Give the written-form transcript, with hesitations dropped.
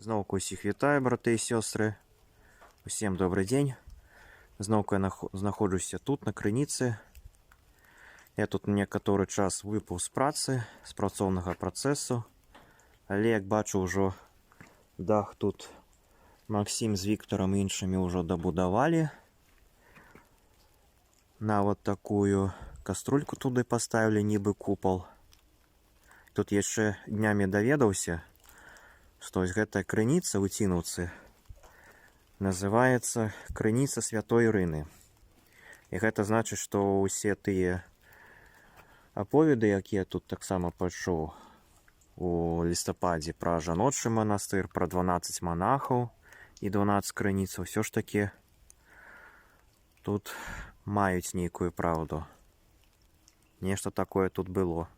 Знову усіх вітаю, брати і сестри. Усім добрий день. Знову я знаходжуся тут, на Криніці. Я тут некоторий час випав з праці, з працовного процесу. Але, як бачу, вже дах тут Максим з Віктором і іншими вже добудували. На вот такую каструльку туди поставили, ніби купол. Тут я ще днями довідався, что эта Криніца у Тіновці называется Криніца Святої Ірини. І це значить, що усі ті оповіді, які я тут так само почув у листопаді про Жаночий монастир, про 12 монахів і 12 криниць, все ж таки тут мають ніяку правду. Нечто таке тут було.